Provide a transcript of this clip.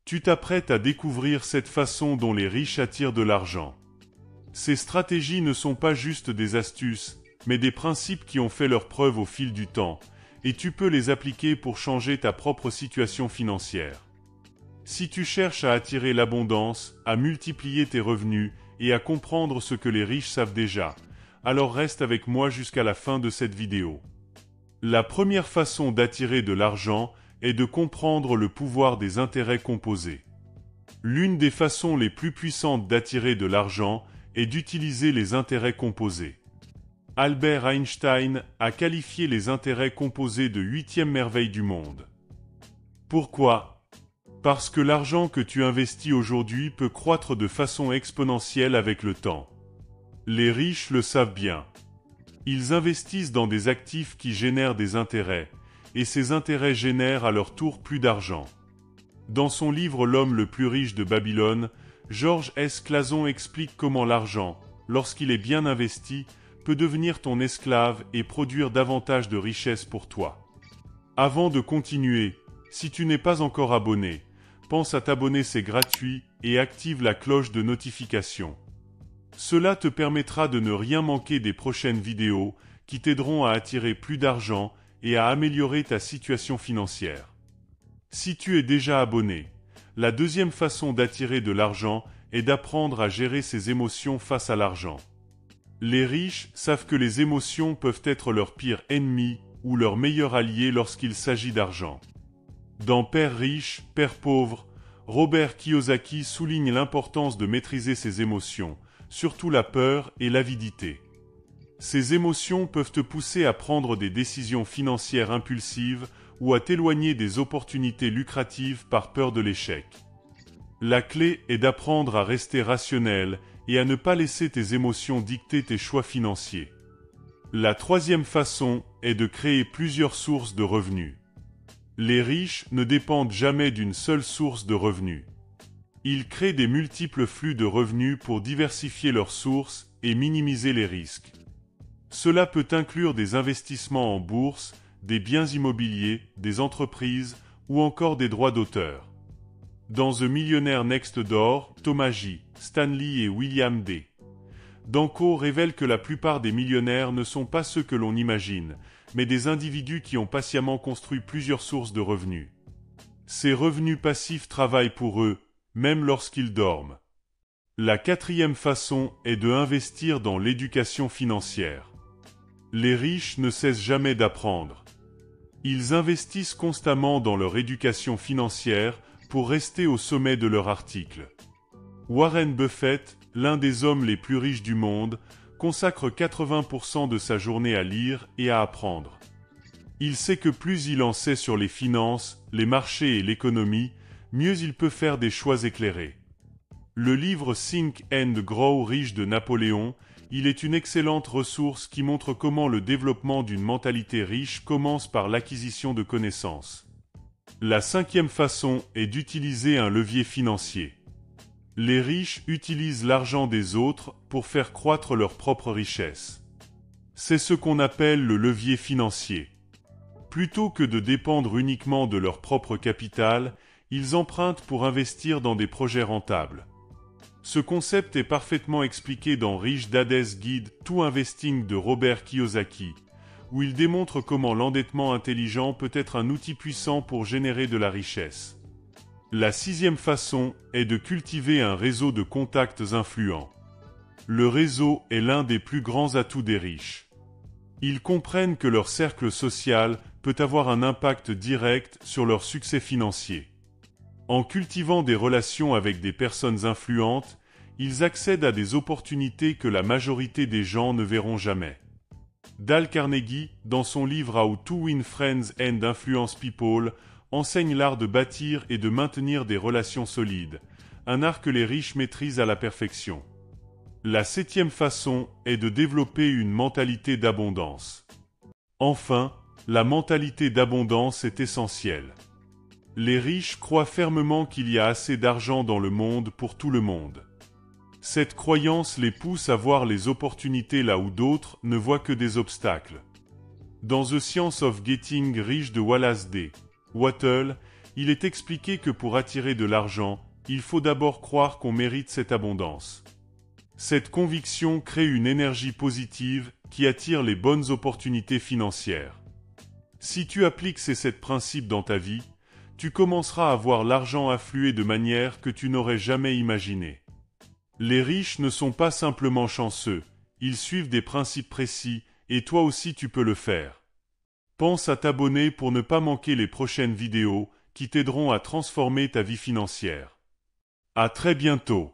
Tu t'apprêtes à découvrir cette façon dont les riches attirent de l'argent. Ces stratégies ne sont pas juste des astuces, mais des principes qui ont fait leurs preuves au fil du temps, et tu peux les appliquer pour changer ta propre situation financière. Si tu cherches à attirer l'abondance, à multiplier tes revenus et à comprendre ce que les riches savent déjà, alors reste avec moi jusqu'à la fin de cette vidéo. La première façon d'attirer de l'argent est de comprendre le pouvoir des intérêts composés. L'une des façons les plus puissantes d'attirer de l'argent est d'utiliser les intérêts composés. Albert Einstein a qualifié les intérêts composés de 8e merveille du monde. Pourquoi ? Parce que l'argent que tu investis aujourd'hui peut croître de façon exponentielle avec le temps. Les riches le savent bien. Ils investissent dans des actifs qui génèrent des intérêts, et ces intérêts génèrent à leur tour plus d'argent. Dans son livre L'homme le plus riche de Babylone, George S. Clason explique comment l'argent, lorsqu'il est bien investi, peut devenir ton esclave et produire davantage de richesses pour toi. Avant de continuer, si tu n'es pas encore abonné, pense à t'abonner, c'est gratuit, et active la cloche de notification. Cela te permettra de ne rien manquer des prochaines vidéos qui t'aideront à attirer plus d'argent et à améliorer ta situation financière. Si tu es déjà abonné, la deuxième façon d'attirer de l'argent est d'apprendre à gérer ses émotions face à l'argent. Les riches savent que les émotions peuvent être leur pire ennemi ou leur meilleur allié lorsqu'il s'agit d'argent. Dans Père riche, Père pauvre, Robert Kiyosaki souligne l'importance de maîtriser ses émotions, surtout la peur et l'avidité. Ces émotions peuvent te pousser à prendre des décisions financières impulsives ou à t'éloigner des opportunités lucratives par peur de l'échec. La clé est d'apprendre à rester rationnel et à ne pas laisser tes émotions dicter tes choix financiers. La troisième façon est de créer plusieurs sources de revenus. Les riches ne dépendent jamais d'une seule source de revenus. Ils créent des multiples flux de revenus pour diversifier leurs sources et minimiser les risques. Cela peut inclure des investissements en bourse, des biens immobiliers, des entreprises ou encore des droits d'auteur. Dans The Millionaire Next Door, Thomas J. Stanley et William D. Danko révèlent que la plupart des millionnaires ne sont pas ceux que l'on imagine, mais des individus qui ont patiemment construit plusieurs sources de revenus. Ces revenus passifs travaillent pour eux, même lorsqu'ils dorment. La quatrième façon est de investir dans l'éducation financière. Les riches ne cessent jamais d'apprendre. Ils investissent constamment dans leur éducation financière pour rester au sommet de leur article. Warren Buffett, l'un des hommes les plus riches du monde, consacre 80% de sa journée à lire et à apprendre. Il sait que plus il en sait sur les finances, les marchés et l'économie, mieux il peut faire des choix éclairés. Le livre Think and Grow Rich de Napoléon, il est une excellente ressource qui montre comment le développement d'une mentalité riche commence par l'acquisition de connaissances. La cinquième façon est d'utiliser un levier financier. Les riches utilisent l'argent des autres pour faire croître leur propre richesse. C'est ce qu'on appelle le levier financier. Plutôt que de dépendre uniquement de leur propre capital, ils empruntent pour investir dans des projets rentables. Ce concept est parfaitement expliqué dans Rich Dad's Guide to Investing de Robert Kiyosaki, où il démontre comment l'endettement intelligent peut être un outil puissant pour générer de la richesse. La sixième façon est de cultiver un réseau de contacts influents. Le réseau est l'un des plus grands atouts des riches. Ils comprennent que leur cercle social peut avoir un impact direct sur leur succès financier. En cultivant des relations avec des personnes influentes, ils accèdent à des opportunités que la majorité des gens ne verront jamais. Dale Carnegie, dans son livre How to Win Friends and Influence People, enseigne l'art de bâtir et de maintenir des relations solides, un art que les riches maîtrisent à la perfection. La septième façon est de développer une mentalité d'abondance. Enfin, la mentalité d'abondance est essentielle. Les riches croient fermement qu'il y a assez d'argent dans le monde pour tout le monde. Cette croyance les pousse à voir les opportunités là où d'autres ne voient que des obstacles. Dans The Science of Getting Rich de Wallace D. Wattle, il est expliqué que pour attirer de l'argent, il faut d'abord croire qu'on mérite cette abondance. Cette conviction crée une énergie positive qui attire les bonnes opportunités financières. Si tu appliques ces 7 principes dans ta vie, tu commenceras à voir l'argent affluer de manière que tu n'aurais jamais imaginée. Les riches ne sont pas simplement chanceux, ils suivent des principes précis et toi aussi tu peux le faire. Pense à t'abonner pour ne pas manquer les prochaines vidéos qui t'aideront à transformer ta vie financière. À très bientôt.